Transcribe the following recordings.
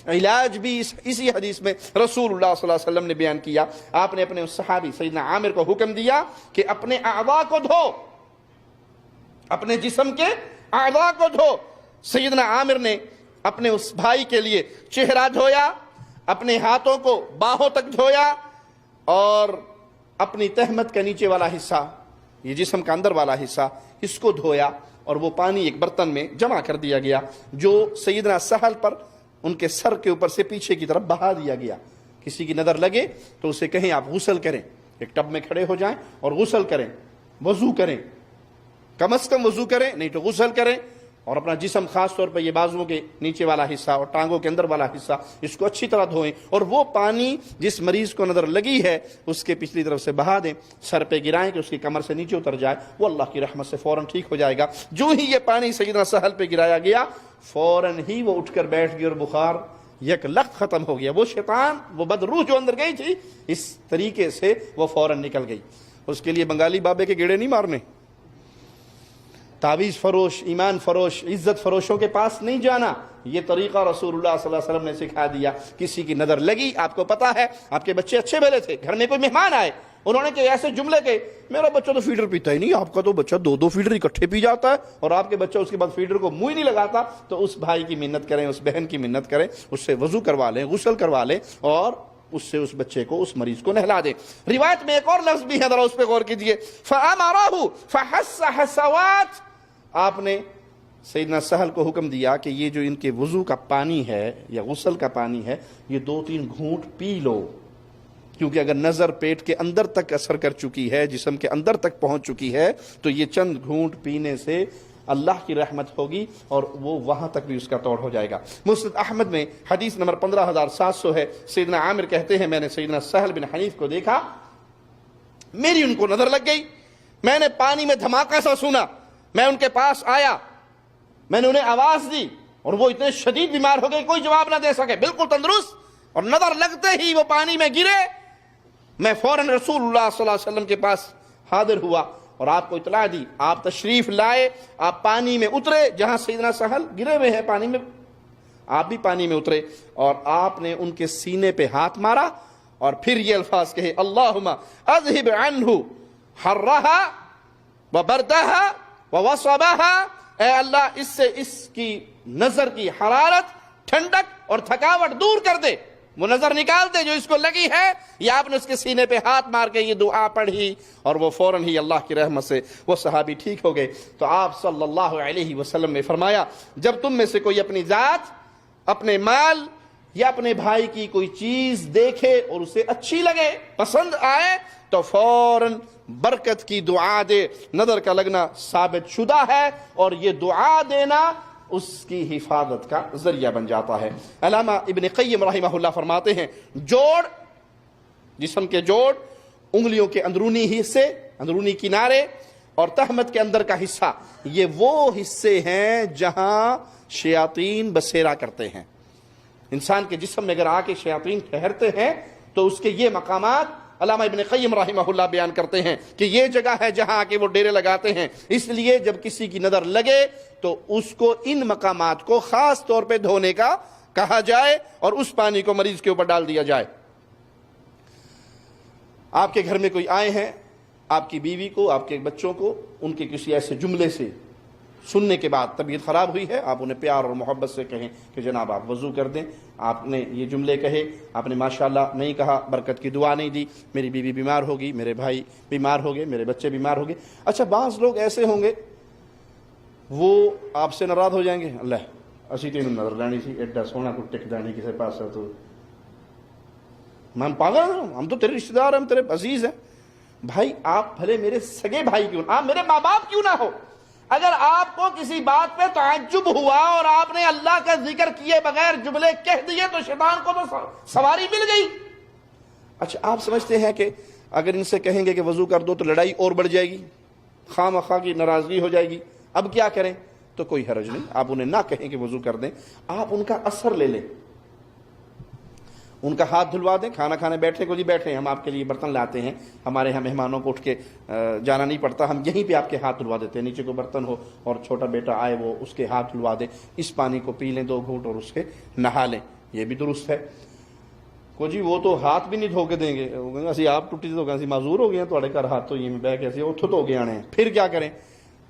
علاج بھی اسی حدیث میں رسول اللہ صلی اللہ علیہ وسلم نے بیان کیا. آپ نے اپنے اس صحابی سیدنا عامر کو حکم دیا کہ اپنے اعضاء کو دھو، اپنے جسم کے اعضاء کو دھو. سیدنا عامر نے اپنے اس بھائی کے لیے چہرہ دھویا، اپنے ہاتھوں کو باہوں تک دھویا، اور اپنی تہمت کا نیچے والا حصہ، یہ جسم کا اندر والا حصہ، اس کو دھویا، اور وہ پانی ایک برتن میں جمع کر دیا گیا جو سیدنا سہل پر ان کے سر کے اوپر سے پیچھے کی طرف بہا دیا گیا. کسی کی نظر لگے تو اسے کہیں آپ غسل کریں، ایک ٹب میں کھڑے ہو جائیں اور غسل کریں، وضو کریں، کم از کم وضو کریں، نہیں تو غسل کریں، اور اپنا جسم خاص طور پہ یہ بازوؤں کے نیچے والا حصہ اور ٹانگوں کے اندر والا حصہ، اس کو اچھی طرح دھوئیں، اور وہ پانی جس مریض کو نظر لگی ہے اس کے پچھلی طرف سے بہا دیں، سر پہ گرائیں کہ اس کی کمر سے نیچے اتر جائے. وہ اللہ کی رحمت سے فوراً ٹھیک ہو جائے گا. جو ہی یہ پانی سیدنا سہل پہ گرایا گیا، فوراً ہی وہ اٹھ کر بیٹھ گئی اور بخار یک لخت ختم ہو گیا. وہ شیطان، وہ بدروح جو اندر گئی تھی، اس طریقے سے وہ فوراً نکل گئی. اس کے لیے بنگالی بابے کے گیڑے نہیں مارنے، تعویذ فروش، ایمان فروش، عزت فروشوں کے پاس نہیں جانا. یہ طریقہ رسول اللہ صلی اللہ علیہ وسلم نے سکھا دیا. کسی کی نظر لگی، آپ کو پتا ہے آپ کے بچے اچھے بھلے تھے، گھر میں کوئی مہمان آئے، انہوں نے کہ ایسے جملے کہ میرا بچہ تو فیڈر پیتا ہی نہیں، آپ کا تو بچہ 2 فیڈر اکٹھے پی جاتا ہے، اور آپ کے بچہ اس کے بعد فیڈر کو منہ ہی نہیں لگاتا، تو اس بھائی کی منت کریں، اس بہن کی منت کریں، اس سے وضو کروا لیں، غسل کروا لیں، اور اس سے اس بچے کو، اس مریض کو نہلا دیں. روایت میں ایک اور لفظ بھی ہے، ذرا اس پہ غور کیجئے. فَأَمَرَهُ فَحَسَّ حَسَوَاتٍ. آپ نے سیدنا سہل کو حکم دیا کہ یہ جو ان کے وضو کا پانی ہے یا غسل کا پانی ہے، یہ 2-3 گھونٹ پی لو، کیونکہ اگر نظر پیٹ کے اندر تک اثر کر چکی ہے، جسم کے اندر تک پہنچ چکی ہے، تو یہ چند گھونٹ پینے سے اللہ کی رحمت ہوگی اور وہ وہاں تک بھی اس کا توڑ ہو جائے گا. مسند احمد میں حدیث نمبر 15700 ہے. سیدنا عامر کہتے ہیں میں نے سیدنا سہل بن حنیف کو دیکھا، میری ان کو نظر لگ گئی، میں نے پانی میں دھماکہ سا سنا، میں ان کے پاس آیا، میں نے انہیں آواز دی، اور وہ اتنے شدید بیمار ہو گئے کوئی جواب نہ دے سکے، بالکل تندرست، اور نظر لگتے ہی وہ پانی میں گرے. میں فوراً رسول اللہ صلی اللہ علیہ وسلم کے پاس حاضر ہوا اور آپ کو اطلاع دی. آپ تشریف لائے، آپ پانی میں اترے، جہاں سیدنا سہل گرے ہوئے ہیں پانی میں، آپ بھی پانی میں اترے، اور آپ نے ان کے سینے پہ ہاتھ مارا، اور پھر یہ الفاظ کہے، اللہم اذہب عنہ حرہا وبردہا ووصبہا. اے اللہ اس سے اس کی نظر کی حرارت، ٹھنڈک اور تھکاوٹ دور کر دے، وہ نظر نکال دے جو اس کو لگی ہے. یا آپ نے اس کے سینے پہ ہاتھ مار کے یہ دعا پڑھی، اور وہ فوراً ہی اللہ کی رحمت سے وہ صحابی ٹھیک ہو گئے. تو آپ صلی اللہ علیہ وسلم نے فرمایا، جب تم میں سے کوئی اپنی ذات، اپنے مال یا اپنے بھائی کی کوئی چیز دیکھے اور اسے اچھی لگے، پسند آئے، تو فوراً برکت کی دعا دے. نظر کا لگنا ثابت شدہ ہے، اور یہ دعا دینا اس کی حفاظت کا ذریعہ بن جاتا ہے. علامہ ابن قیم رحمہ اللہ فرماتے ہیں، جوڑ، جسم کے جوڑ، انگلیوں کے اندرونی حصے، اندرونی کنارے، اور تہمت کے اندر کا حصہ، یہ وہ حصے ہیں جہاں شیاطین بسیرا کرتے ہیں. انسان کے جسم میں اگر آ کے شیاطین ٹھہرتے ہیں تو اس کے یہ مقامات علامہ ابن قیم رحمہ اللہ بیان کرتے ہیں کہ یہ جگہ ہے جہاں آ کے وہ ڈیرے لگاتے ہیں. اس لیے جب کسی کی نظر لگے تو اس کو ان مقامات کو خاص طور پہ دھونے کا کہا جائے، اور اس پانی کو مریض کے اوپر ڈال دیا جائے. آپ کے گھر میں کوئی آئے ہیں، آپ کی بیوی کو، آپ کے بچوں کو ان کے کسی ایسے جملے سے سننے کے بعد طبیعت خراب ہوئی ہے، آپ انہیں پیار اور محبت سے کہیں کہ جناب آپ وضو کر دیں. آپ نے یہ جملے کہے، آپ نے ماشاءاللہ نہیں کہا، برکت کی دعا نہیں دی، میری بیوی بیمار ہوگی، میرے بھائی بیمار ہو گئے، میرے بچے بیمار ہو گئے. اچھا بعض لوگ ایسے ہوں گے وہ آپ سے ناراض ہو جائیں گے، اللہ اسی تینوں نظر لینی سی، ایڈا سونا کو ٹک جانی کسی پاس ہے تو میں پاگل ہوں، ہم تو تیرے رشتے دار ہیں، ہم تیرے عزیز ہیں. بھائی آپ بھلے میرے سگے بھائی کیوں، آپ میرے ماں باپ کیوں نہ ہو، اگر آپ کو کسی بات پہ تعجب ہوا اور آپ نے اللہ کا ذکر کیے بغیر جملے کہہ دیے تو شیطان کو تو سواری مل گئی. اچھا آپ سمجھتے ہیں کہ اگر ان سے کہیں گے کہ وضو کر دو تو لڑائی اور بڑھ جائے گی، خواہ مخواہ کی ناراضگی ہو جائے گی، اب کیا کریں؟ تو کوئی حرج نہیں، آپ انہیں نہ کہیں کہ وضو کر دیں، آپ ان کا اثر لے لیں، ان کا ہاتھ دھلوا دیں. کھانا کھانے بیٹھے کو جی بیٹھے، ہم آپ کے لیے برتن لاتے ہیں، ہمارے یہاں مہمانوں کو اٹھ کے جانا نہیں پڑتا، ہم یہیں پہ آپ کے ہاتھ دھلوا دیتے ہیں، نیچے کو برتن ہو اور چھوٹا بیٹا آئے وہ اس کے ہاتھ دھلوا دے، اس پانی کو پی لیں 2 گھونٹ اور اس کے نہا لیں. یہ بھی درست ہے۔ کو جی وہ تو ہاتھ بھی نہیں دھو کے دیں گے، اسی آپ ٹوٹی تو اسی معذور ہو گئے ہیں تھوڑے گھر ہاتھ تو یہ بہ کے اسی اتھو تو گے آنے ہیں، پھر کیا کریں؟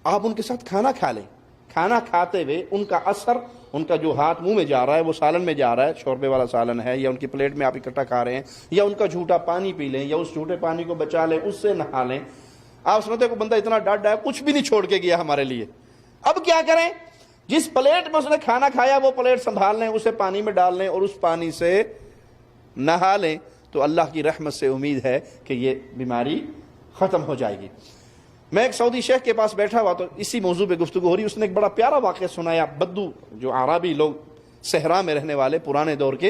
آپ ان کے ساتھ کھانا کھا لیں، کھانا کھاتے ہوئے ان کا اثر، ان کا جو ہاتھ منہ میں جا رہا ہے وہ سالن میں جا رہا ہے، شوربے والا سالن ہے یا ان کی پلیٹ میں آپ اکٹھا کھا رہے ہیں، یا ان کا جھوٹا پانی پی لیں یا اس جھوٹے پانی کو بچا لیں، اس سے نہا لیں۔ آپ سنتے کو بندہ اتنا ڈاڈا ہے کچھ بھی نہیں چھوڑ کے گیا ہمارے لیے، اب کیا کریں؟ جس پلیٹ میں اس نے کھانا کھایا وہ پلیٹ سنبھال لیں، اسے پانی میں ڈال لیں اور اس پانی سے نہا لیں، تو اللہ کی رحمت سے امید ہے کہ یہ بیماری ختم ہو جائے گی۔ میں ایک سعودی شیخ کے پاس بیٹھا ہوا تو اسی موضوع پہ گفتگو ہو رہی، اس نے ایک بڑا پیارا واقعہ سنایا۔ بدو جو عربی لوگ صحرا میں رہنے والے پرانے دور کے،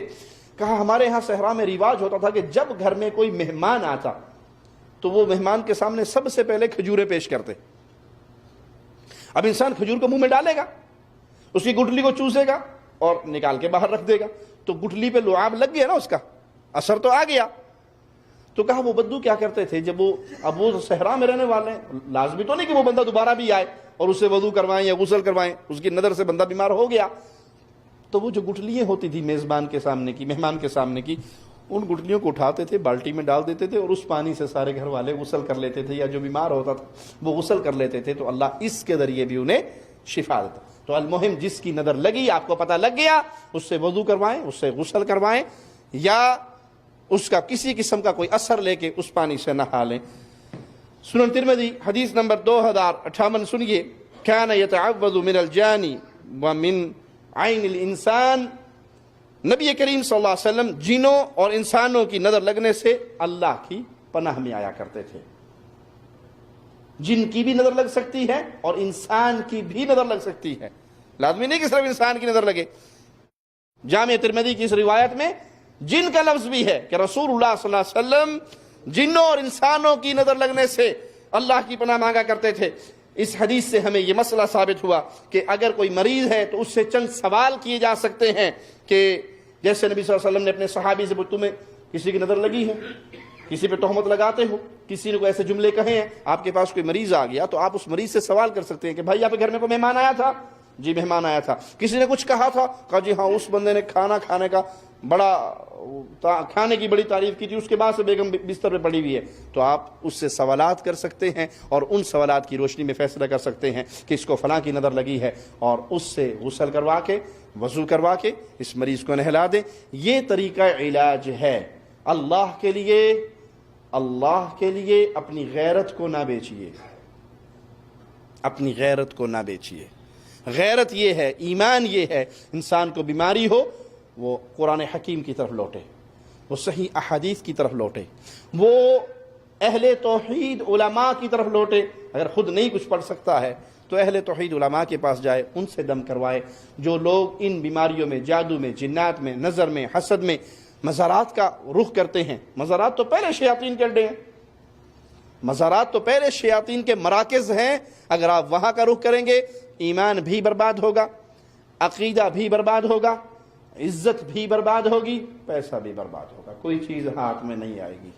کہا ہمارے ہاں صحرا میں رواج ہوتا تھا کہ جب گھر میں کوئی مہمان آتا تو وہ مہمان کے سامنے سب سے پہلے کھجوریں پیش کرتے۔ اب انسان کھجور کو منہ میں ڈالے گا، اس کی گٹلی کو چوسے گا اور نکال کے باہر رکھ دے گا، تو گٹلی پہ لعاب لگ گیا نا، اس کا اثر تو آ گیا۔ تو کہا وہ بدو کیا کرتے تھے جب وہ صحرا میں رہنے والے ہیں، لازمی تو نہیں کہ وہ بندہ دوبارہ بھی آئے اور اسے وضو کروائیں یا غسل کروائیں، اس کی نظر سے بندہ بیمار ہو گیا، تو وہ جو گٹلیاں ہوتی تھی میزبان کے سامنے کی، مہمان کے سامنے کی، ان گٹلیوں کو اٹھاتے تھے، بالٹی میں ڈال دیتے تھے اور اس پانی سے سارے گھر والے غسل کر لیتے تھے، یا جو بیمار ہوتا تھا وہ غسل کر لیتے تھے، تو اللہ اس کے ذریعے بھی انہیں شفا دیتا۔ تو المہم جس کی نظر لگی، آپ کو پتہ لگ گیا، اس سے وضو کروائیں، اس سے غسل کروائیں، یا اس کا کسی قسم کا کوئی اثر لے کے اس پانی سے نہا لیں۔ سنن ترمذی حدیث نمبر 2058 سنیے، کان یتعوذ من الجان ومن عین الانسان، نبی کریم صلی اللہ علیہ وسلم جنوں اور انسانوں کی نظر لگنے سے اللہ کی پناہ میں آیا کرتے تھے۔ جن کی بھی نظر لگ سکتی ہے اور انسان کی بھی نظر لگ سکتی ہے، لازمی نہیں کہ صرف انسان کی نظر لگے۔ جامع ترمذی کی اس روایت میں جن کا لفظ بھی ہے کہ رسول اللہ صلی اللہ علیہ وسلم جنوں اور انسانوں کی نظر لگنے سے اللہ کی پناہ مانگا کرتے تھے۔ اس حدیث سے ہمیں یہ مسئلہ ثابت ہوا کہ اگر کوئی مریض ہے تو اس سے چند سوال کیے جا سکتے ہیں، کہ جیسے نبی صلی اللہ علیہ وسلم نے اپنے صحابی سے پوچھا، تمہیں کسی کی نظر لگی ہے، کسی پہ تہمت لگاتے ہو، کسی نے کوئی ایسے جملے کہے ہیں، آپ کے پاس کوئی مریض آ گیا تو آپ اس مریض سے سوال کر سکتے ہیں کہ بھائی آپ کے گھر میں کوئی مہمان آیا تھا؟ جی مہمان آیا تھا۔ کسی نے کچھ کہا تھا؟ کہا جی ہاں اس بندے نے کھانا کھانے کا کھانے کی بڑی تعریف کی تھی، اس کے بعد سے بیگم بستر پہ پڑی ہوئی ہے، تو آپ اس سے سوالات کر سکتے ہیں اور ان سوالات کی روشنی میں فیصلہ کر سکتے ہیں کہ اس کو فلاں کی نظر لگی ہے، اور اس سے غسل کروا کے وضو کروا کے اس مریض کو نہلا دیں۔ یہ طریقہ علاج ہے۔ اللہ کے لیے اپنی غیرت کو نہ بیچیے، اپنی غیرت کو نہ بیچیے۔ غیرت یہ ہے، ایمان یہ ہے، انسان کو بیماری ہو وہ قرآن حکیم کی طرف لوٹے، وہ صحیح احادیث کی طرف لوٹے، وہ اہل توحید علماء کی طرف لوٹے۔ اگر خود نہیں کچھ پڑھ سکتا ہے تو اہل توحید علماء کے پاس جائے، ان سے دم کروائے۔ جو لوگ ان بیماریوں میں، جادو میں، جنات میں، نظر میں، حسد میں، مزارات کا رخ کرتے ہیں، مزارات تو پہلے شیاطین کے اڈے ہیں، مزارات تو پہلے شیاطین کے مراکز ہیں۔ اگر آپ وہاں کا رخ کریں گے، ایمان بھی برباد ہوگا، عقیدہ بھی برباد ہوگا، عزت بھی برباد ہوگی، پیسہ بھی برباد ہوگا، کوئی چیز ہاتھ میں نہیں آئے گی۔